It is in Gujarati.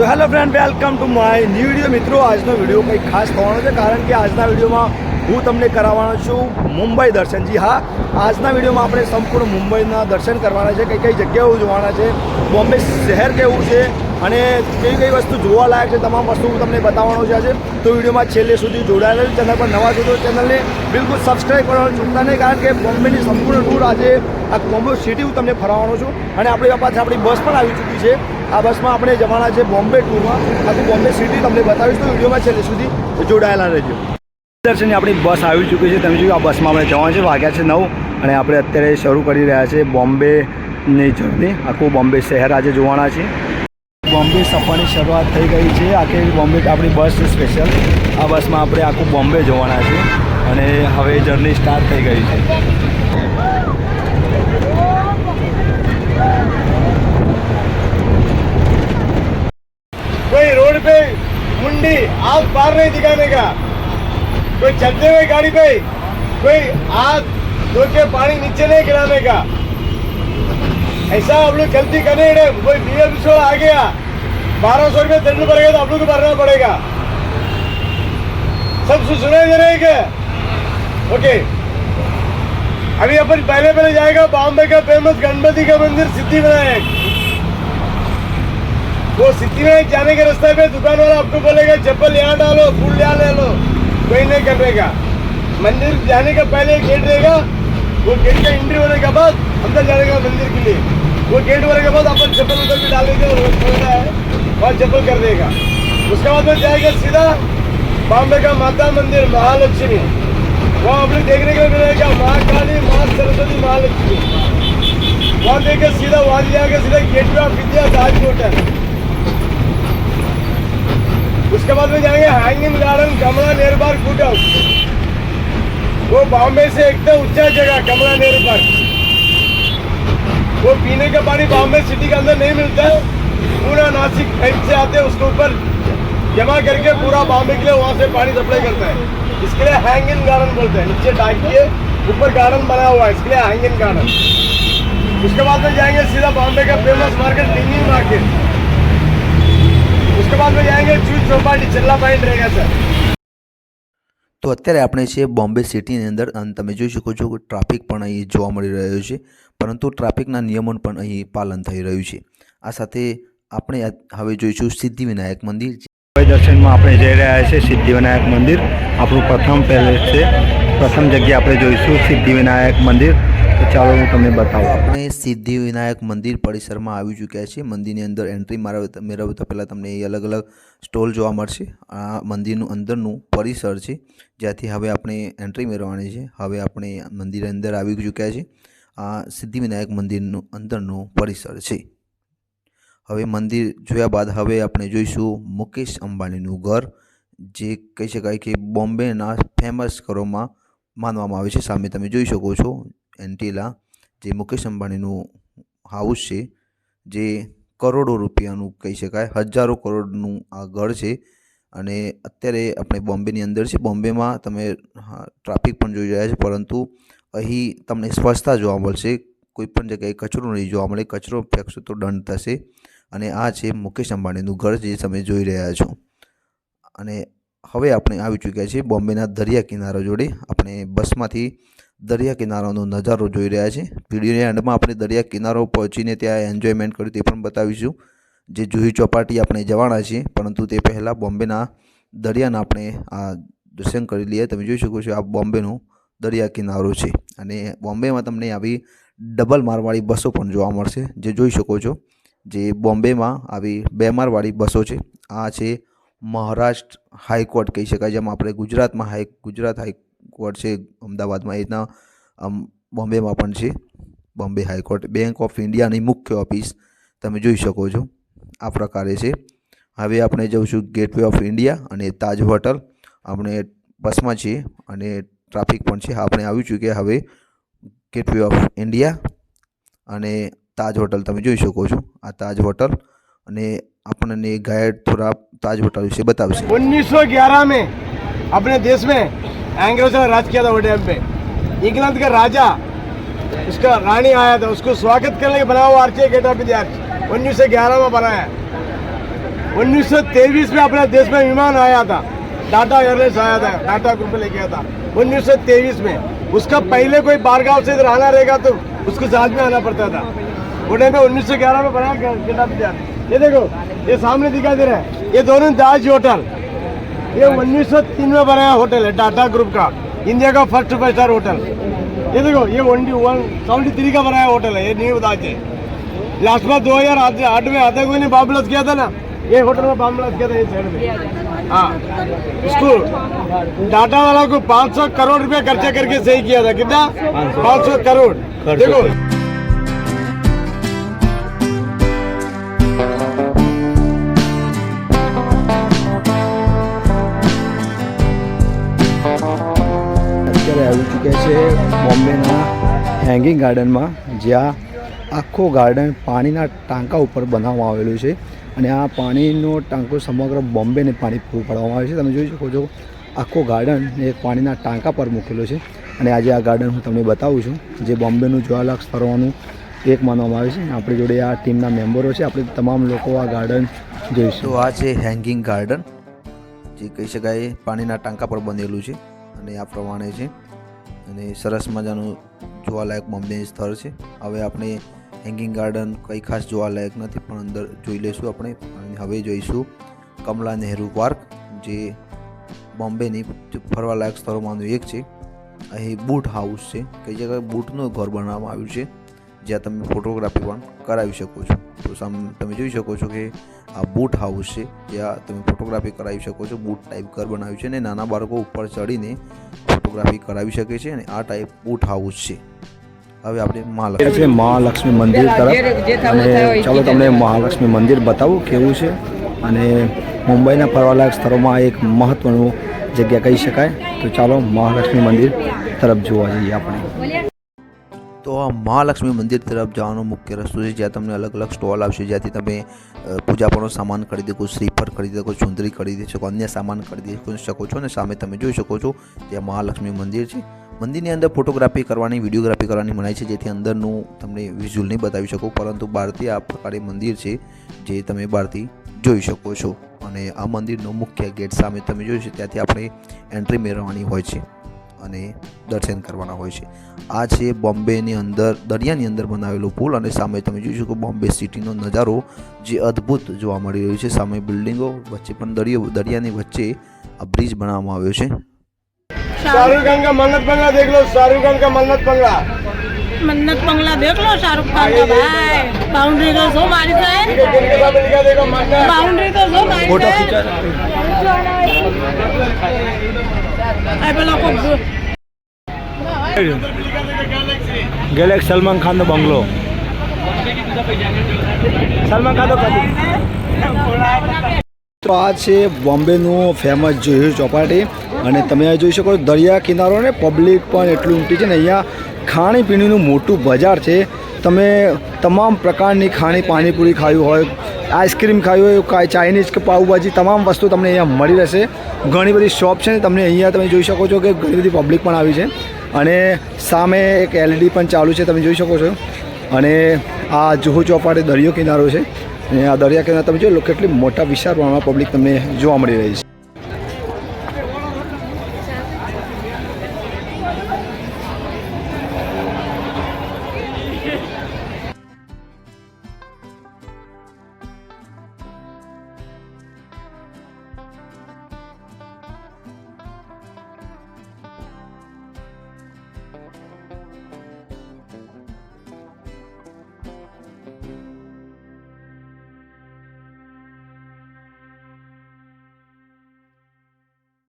तो hello friend, welcome to my new video. मित्रों, આજનો વિડીયો કંઈક ખાસ થવાનો છે કારણ કે આજના વિડીયોમાં હું તમને કરાવવાનો છું મુંબઈ દર્શન। જી હા, આજના વિડીયોમાં આપણે સંપૂર્ણ મુંબઈના દર્શન કરવાના છે, કઈ કઈ જગ્યાઓ જોવાના છે, બોમ્બે શહેર કેવું છે અને કઈ કઈ વસ્તુ જોવાલાયક છે, તમામ વસ્તુ હું તમને બતાવવાનો છે આજે। તો વિડીયોમાં છેલ્લે સુધી જોડાયેલા ચેનલ પર નવા છો તો ચેનલને બિલકુલ સબસ્ક્રાઈબ કરવાનું ચૂકતા નહીં, કારણ કે બોમ્બેની સંપૂર્ણ ટૂર આજે આ બોમ્બે સિટી હું તમને ફરવાનો છું અને આપણી પાસે આપણી બસ પણ આવી ચૂકી છે। આ બસમાં આપણે જવાના છે બોમ્બે ટૂરમાં, આખું બોમ્બે સિટી તમને બતાવીશ, તો વિડીયોમાં છેલ્લે સુધી જોડાયેલા રહેજો। દર્શનની આપણી બસ આવી ચૂકી છે, તમે જોયું આ બસમાં આપણે જવાનું છે, વાગ્યા છે 9 અને આપણે અત્યારે શરૂ કરી રહ્યા છે બોમ્બેની જર્ની। આખું બોમ્બે શહેર આજે જોવાના છે। બોમ્બે સફરની શરૂઆત થઈ ગઈ છે, આખી બોમ્બે આપણી બસ છે સ્પેશિયલ, આ બસમાં આપણે આખું બોમ્બે જોવાના છે અને હવે જર્ની સ્ટાર્ટ થઈ ગઈ છે। कोई रोड पे मुंडी हाथ बाहर नहीं दिखाने का, कोई चलते हुए गाड़ी पे कोई हाथ धो के पानी नीचे नहीं गिराने का। ऐसा आप लोग गलती करने कोई बीए विश्वास आ गया 1200 रुपये दंड पड़ेगा तो आप लोग को भरना पड़ेगा। सब सुनाई दे रहे क्या? ओके, अभी अपन पहले जाएगा बॉम्बे का फेमस गणपति का मंदिर सिद्धिविनायक। वो सिद्धिविनायक जाने के रास्ते पे दुकान वाला आपको बोलेगा चप्पल यहाँ डालो, फूल यहाँ ले लो, कोई नहीं करेगा। मंदिर जाने का पहले एक गेट रहेगा, वो गेट का एंट्री होने के बाद अंदर जाने का मंदिर के लिए, वो गेट होने के बाद अपन चप्पल उधर भी डाल देंगे और वहाँ चप्पल कर देगा। उसके बाद में जाएगा सीधा बॉम्बे का माता मंदिर महालक्ष्मी, वहाँ आप लोग देखने को मिलेगा महाकाली, माँ सरस्वती, महालक्ष्मी। वहाँ देखकर सीधा वहाँ जाकर सीधा gateway of India Taj hotel. उसके बाद में जाएंगे hanging garden Kamla Nehru park food house, वो बॉम्बे से एकदम ऊंचा जगह कमला नेहरू पार्क। वो पीने का पानी बॉम्बे सिटी के अंदर नहीं मिलता है, पूरा नासिक पाइप से आते हैं, उसके ऊपर जमा करके पूरा बॉम्बे के लिए वहाँ से पानी सप्लाई करता है। इसके लिए हैंगिंग गार्डन बोलते हैं, नीचे डाकिए ऊपर गार्डन बना हुआ है, इसके लिए हैंगिंग गार्डन। उसके बाद में जाएंगे सीधा बॉम्बे का फेमस मार्केट डिंगी मार्केट। उसके बाद में जाएंगे जूह चौपाटी, चिल्ला पॉइंट रहेगा सर। તો અત્યારે આપણે છે બોમ્બે સિટીની અંદર અને તમે જોઈ શકો છો કે ટ્રાફિક પણ અહીં જોવા મળી રહ્યો છે, પરંતુ ટ્રાફિકના નિયમોનું પણ અહીં પાલન થઈ રહ્યું છે। આ સાથે આપણે હવે જોઈશું સિદ્ધિવિનાયક મંદિર। મુંબઈ દર્શનમાં આપણે જઈ રહ્યા છીએ સિદ્ધિવિનાયક મંદિર, આપણું પ્રથમ પેલેસ છે, પ્રથમ જગ્યા આપણે જોઈશું સિદ્ધિવિનાયક મંદિર। તો ચાલો હું તમને બતાવું। આપણે સિદ્ધિવિનાયક મંદિર પરિસરમાં આવી ચૂક્યા છીએ। મંદિરની અંદર એન્ટ્રી મેળવતા પહેલાં તમને અલગ અલગ સ્ટોલ જોવા મળશે। આ મંદિરનું અંદરનું પરિસર છે, જ્યાંથી હવે આપણે એન્ટ્રી મેળવવાની છે। હવે આપણે મંદિર અંદર આવી ચૂક્યા છીએ। આ સિદ્ધિવિનાયક મંદિરનું અંદરનું પરિસર છે। હવે મંદિર જોયા બાદ હવે આપણે જોઈશું મુકેશ અંબાણીનું ઘર, જે કહી શકાય કે બોમ્બેના ફેમસ ઘરોમાં માનવામાં આવે છે। સામે તમે જોઈ શકો છો એન્ટિલા, જે મુકેશ અંબાણીનું હાઉસ છે, જે કરોડો રૂપિયાનું કહી શકાય, હજારો કરોડનું આ ઘર છે અને અત્યારે આપણે બોમ્બેની અંદર છે। બોમ્બેમાં તમે ટ્રાફિક પણ જોઈ રહ્યા છો, પરંતુ અહીં તમને સ્વચ્છતા જોવા મળશે, કોઈપણ જગ્યાએ કચરો નહીં જોવા મળે, કચરો ફેંકશો તો દંડ થશે। અને આ છે મુકેશ અંબાણીનું ઘર, જે તમે જોઈ રહ્યા છો। અને હવે આપણે આવી ચૂક્યા છીએ બોમ્બેના દરિયા કિનારા જોડે। આપણે બસમાંથી દરિયા કિનારાનો નજારો જોઈ રહ્યા છે। વિડીયોના એન્ડમાં આપણે દરિયા કિનારો પહોંચીને ત્યાં એન્જોયમેન્ટ કર્યું તે પણ બતાવીશું। જે જૂહી ચોપાટી આપણે જવાના છીએ, પરંતુ તે પહેલાં બોમ્બેના દરિયાના આપણે આ દર્શન કરી લઈએ। તમે જોઈ શકો છો આ બોમ્બેનો દરિયા કિનારો છે અને બોમ્બેમાં તમને આવી ડબલ માળવાળી બસો પણ જોવા મળશે, જે જોઈ શકો છો। જે બોમ્બેમાં આવી 2 માળવાળી બસો છે। આ છે મહારાષ્ટ્ર હાઈકોર્ટ કહી શકાય, જેમાં આપણે ગુજરાતમાં ગુજરાત હાઈકોર્ટ છે અમદાવાદમાં, એ રીતના બોમ્બેમાં પણ છે બોમ્બે હાઈકોર્ટ। બેંક ઓફ ઇન્ડિયાની મુખ્ય ઓફિસ તમે જોઈ શકો છો આ પ્રકારે છે। હવે આપણે જઈશું ગેટવે ઓફ ઇન્ડિયા અને તાજ હોટલ। આપણે બસમાં છીએ અને ટ્રાફિક પણ છે। આપણે આવી ચૂક્યા હવે ગેટવે ઓફ ઇન્ડિયા અને તાજ હોટલ તમે જોઈ શકો છો। આ તાજ હોટલ અને આપણને ગાઈડ થોડા ताज होटल विषय बताओ। 1911 में अपने देश में अंग्रेजों ने राज किया था वो टाइम पे। इंग्लैंड का राजा, उसका रानी आया था, उसको स्वागत करने के बना हुआ आर्च गेट ऑफ इंडिया 1911 में बनाया। 1923 में अपने देश में विमान आया था, टाटा एयरलाइंस आया था, टाटा ग्रुप लेके आया था 1923 में। उसका पहले कोई बारगांव से इधर आना रहेगा तो उसको जहाज में आना पड़ता था। वो टाइम में 1911 में बनाया गेटा बाजार। ये देखो, ये सामने दिखाई दे रहा है, ये दोनों ताज होटल, ये 1903 में बनाया होटल है टाटा ग्रुप का, इंडिया का फर्स्ट 5 स्टार होटल। ये देखो, ये 173 का बनाया होटल है, ये न्यू ताज है। लास्ट में 2008 में आतंकवादियों ने बम ब्लास्ट किया था ना, ये होटल में बम ब्लास्ट किया था ये साइड में। हाँ, इसको टाटा वाला को 500 करोड़ रुपए खर्चा करके सही किया था। कितना? 500 करोड़। देखो, અત્યારે આવી ચૂક્યા છે બોમ્બેના હેંગિંગ ગાર્ડનમાં, જ્યાં આખો ગાર્ડન પાણીના ટાંકા ઉપર બનાવવામાં આવેલું છે અને આ પાણીનો ટાંકો સમગ્ર બોમ્બેને પાણી પૂરું પાડવામાં આવે છે. તમે જોઈ શકો છો આખો ગાર્ડન એક પાણીના ટાંકા પર મૂકેલો છે અને આજે આ ગાર્ડન હું તમને બતાવું છું, જે બોમ્બેનું જોવાલાયક સ્થળોનું એક માનવામાં આવે છે. આપણી જોડે આ ટીમના મેમ્બરો છે, આપણે તમામ લોકો આ ગાર્ડન જોઈશું. તો આ છે હેંગિંગ ગાર્ડન, જે કહી શકાય પાણીના ટાંકા પર બનેલું છે અને આ પ્રમાણે છે અને સરસ મજાનું જોવાલાયક બોમ્બેનું સ્થળ છે. હવે આપણે હેંગિંગ ગાર્ડન કંઈ ખાસ જોવાલાયક નથી, પણ અંદર જોઈ લઈશું આપણે. અને હવે જોઈશું કમલા નહેરુ પાર્ક, જે બોમ્બેની ફરવાલાયક સ્થળોમાંનું એક છે. અહીં બૂટ હાઉસ છે, કઈ જગ્યાએ બૂટનું ઘર બનાવવામાં આવ્યું છે, જ્યાં તમે ફોટોગ્રાફી પણ કરાવી શકો છો. તો સામે તમે જોઈ શકો છો કે આ બૂટ હાઉસ છે, જ્યાં તમે ફોટોગ્રાફી કરાવી શકો છો. બૂટ ટાઈપ ઘર બનાવ્યું છે અને નાના બાળકો ઉપર ચડીને ફોટોગ્રાફી કરાવી શકે છે અને આ ટાઈપ બૂટ હાઉસ છે. હવે આપણે મહાલક્ષ્મી મંદિર તરફ, અને ચાલો તમને મહાલક્ષ્મી મંદિર બતાવું કેવું છે. અને મુંબઈના ફરવાલાયક સ્થળોમાં એક મહત્ત્વનું જગ્યા કહી શકાય. તો ચાલો મહાલક્ષ્મી મંદિર તરફ જોવા જઈએ આપણે. તો આ મહાલક્ષ્મી મંદિર તરફ જવાનો મુખ્ય રસ્તો છે, જ્યાં તમને અલગ અલગ સ્ટોલ આવશે, જ્યાંથી તમે પૂજાપાનો સામાન ખરીદી શકો, શ્રીફળ ખરીદી શકો, ચુંદરી ખરીદી શકો, અન્ય સામાન ખરીદી શકો છો. અને સામે તમે જોઈ શકો છો ત્યાં મહાલક્ષ્મી મંદિર છે. મંદિરની અંદર ફોટોગ્રાફી કરવાની, વિડીયોગ્રાફી કરવાની મનાઈ છે, જેથી અંદરનું તમને વિઝ્યુઅલ નહીં બતાવી શકો, પરંતુ બહારથી આ પ્રકારે મંદિર છે જે તમે બહારથી જોઈ શકો છો. અને આ મંદિરનો મુખ્ય ગેટ સામે તમે જોયું છે, ત્યાંથી આપણે એન્ટ્રી મેળવવાની હોય છે અને દર્શન કરવાના હોય છે. આ છે બોમ્બેની અંદર દરિયાની અંદર બનાવેલો પુલ, અને સામે તમે જોઈ શકો બોમ્બે સિટીનો નજારો જે અદ્ભુત જોવા મળી રહ્યો છે. સામે બિલ્ડિંગો, વચ્ચે પણ દરિયાની વચ્ચે આ બ્રિજ બનાવવામાં આવ્યો છે. शाहरुख खान का मन्नत बंगला देख लो, शाहरुख खान का मन्नत बंगला देख लो, शाहरुख खान का भाई बाउंड्री तो सो मारी है, किनके साथ लिखा देखो मन्नत, बाउंड्री तो सो मारी फोटो है. खींचा आई पेलो को ગેલેક્સી સલમાન ખાનનો બંગલો. સલમાન ખાન તો આ છે બોમ્બેનું ફેમસ જુહુ ચોપાટી, અને તમે આ જોઈ શકો છો દરિયા કિનારો ને પબ્લિક પણ એટલું ઉમટી છે ને. અહીંયા ખાણીપીણીનું મોટું બજાર છે. તમે તમામ પ્રકારની પાણીપુરી ખાવી હોય, આઈસ્ક્રીમ ખાવી હોય, કાંઈ ચાઇનીઝ કે પાઉંભાજી, તમામ વસ્તુ તમને અહીંયા મળી રહેશે. ઘણી બધી શોપ છે ને, તમને અહીંયા તમે જોઈ શકો છો કે ઘણી બધી પબ્લિક પણ આવી છે. અને સામે એક LED પણ ચાલુ છે, તમે જોઈ શકો છો. અને આ જુહુ ચોપાટી દરિયો કિનારો છે, અને આ દરિયા કિનારો તમે જોઈ લો કેટલી મોટા વિશાળ પ્રમાણમાં પબ્લિક તમને જોવા મળી રહી છે.